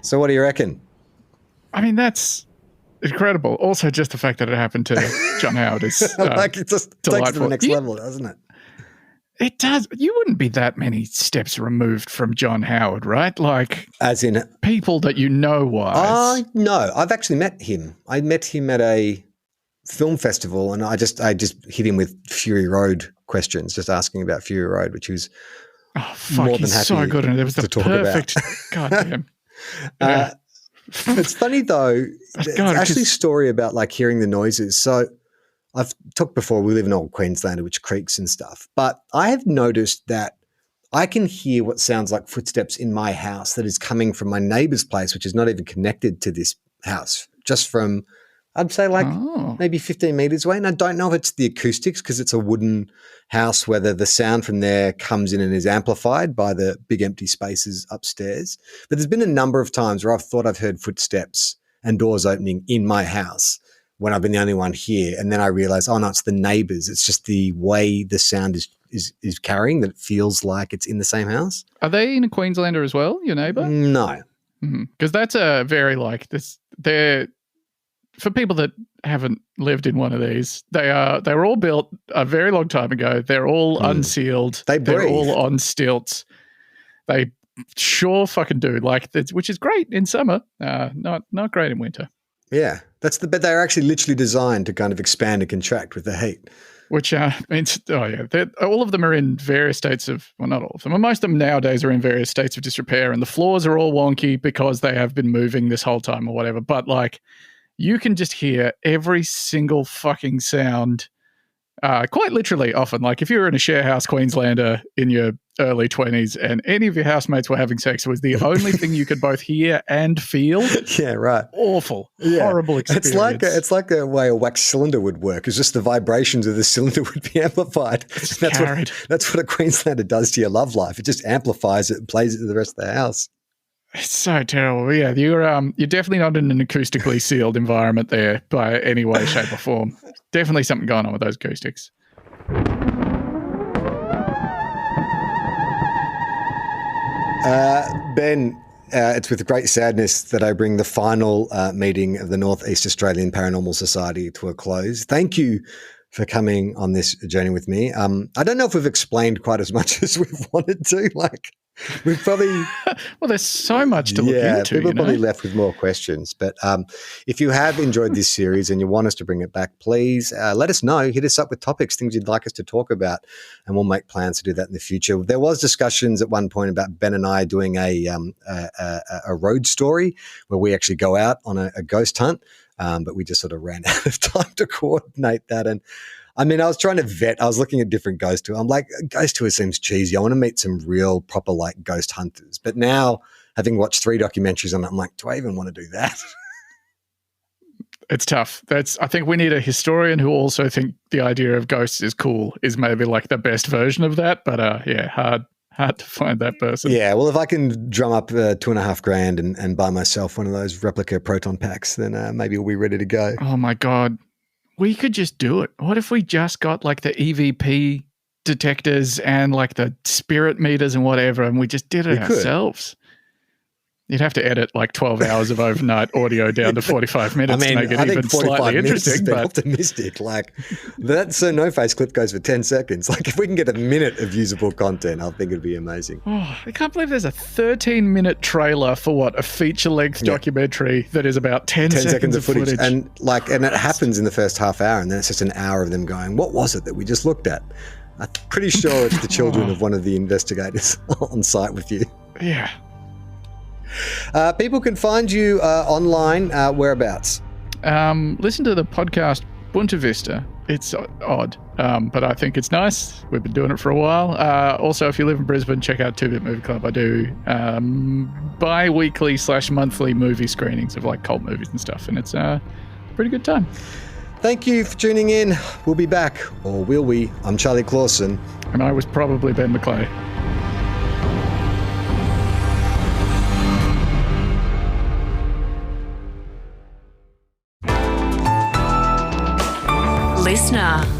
So what do you reckon?
I mean, that's incredible. Also, just the fact that it happened to John Howard is
It just takes it to the
delightful.
next level, doesn't it?
It does. You wouldn't be that many steps removed from John Howard, right? Like,
as in
people that you know wise.
No, I've actually met him. I met him at a film festival, and I just hit him with Fury Road questions, just asking about Fury Road, which he was
fuck,
more than
he's
happy
so good, and it was the
to talk
perfect.
about.
Goddamn. Yeah.
It's funny though.
God,
Ashley's story about like hearing the noises. So I've talked before, we live in old Queensland, which creaks and stuff. But I have noticed that I can hear what sounds like footsteps in my house that is coming from my neighbor's place, which is not even connected to this house, just from, I'd say like maybe 15 meters away. And I don't know if it's the acoustics because it's a wooden house, whether the sound from there comes in and is amplified by the big empty spaces upstairs. But there's been a number of times where I've thought I've heard footsteps and doors opening in my house when I've been the only one here. And then I realize, oh no, it's the neighbors. It's just the way the sound is carrying that it feels like it's in the same house.
Are they in a Queenslander as well, your neighbour?
No.
Because that's a very like this. They're for people that haven't lived in one of these. They were all built a very long time ago. They're all unsealed.
They're
all on stilts. They sure fucking do. Like which is great in summer. Not great in winter.
Yeah, but they're actually literally designed to kind of expand and contract with the heat.
Which means, all of them are in various states of, well, not all of them, but most of them nowadays are in various states of disrepair, and the floors are all wonky because they have been moving this whole time or whatever. But like, you can just hear every single fucking sound, quite literally often. Like if you were in a share house Queenslander in your early 20s and any of your housemates were having sex, it was the only thing you could both hear and feel.
Yeah, right.
Awful, horrible experience.
It's like a way a wax cylinder would work. It's just the vibrations of the cylinder would be amplified. That's what a Queenslander does to your love life. It just amplifies it and plays it to the rest of the house.
It's so terrible. Yeah, you're definitely not in an acoustically sealed environment there by any way, shape, or form. Definitely something going on with those acoustics.
Ben, it's with great sadness that I bring the final meeting of the North East Australian Paranormal Society to a close. Thank you for coming on this journey with me. I don't know if we've explained quite as much as we've wanted to. Like, we've probably...
well, there's so much to look into.
People are probably left with more questions. But if you have enjoyed this series and you want us to bring it back, please let us know. Hit us up with topics, things you'd like us to talk about, and we'll make plans to do that in the future. There was discussions at one point about Ben and I doing a road story where we actually go out on a ghost hunt. But we just sort of ran out of time to coordinate that. And I mean, I was trying to vet. I was looking at different ghost tours. I'm like, ghost tour seems cheesy. I want to meet some real proper like ghost hunters. But now, having watched 3 documentaries on it, I'm like, do I even want to do that?
It's tough. I think we need a historian who also think the idea of ghosts is cool is maybe like the best version of that. But hard to find that person.
Yeah, well, if I can drum up $2,500 and buy myself one of those replica proton packs, then maybe we'll be ready to go.
Oh my God. We could just do it. What if we just got like the EVP detectors and like the spirit meters and whatever, and we just did it ourselves? You'd have to edit like 12 hours of overnight audio down to 45 minutes to make it even slightly interesting. But
optimistic. Like that NoFace clip goes for 10 seconds. Like if we can get a minute of usable content, I think it'd be amazing.
Oh, I can't believe there's a 13-minute trailer for a feature-length documentary that is about 10 seconds of footage.
And it happens in the first half hour, and then it's just an hour of them going, what was it that we just looked at? I'm pretty sure it's the children of one of the investigators on site with you.
Yeah.
People can find you online, whereabouts?
Listen to the podcast Bunta Vista, It's odd, but I think it's nice. We've been doing it for a while. Also, if you live in Brisbane, check out 2-Bit Movie Club. I do bi-weekly / monthly movie screenings of like cult movies and stuff, and it's a pretty good time.
Thank you for tuning in. We'll be back, or will we? I'm Charlie Clausen.
And I was probably Ben McClay.
Listener.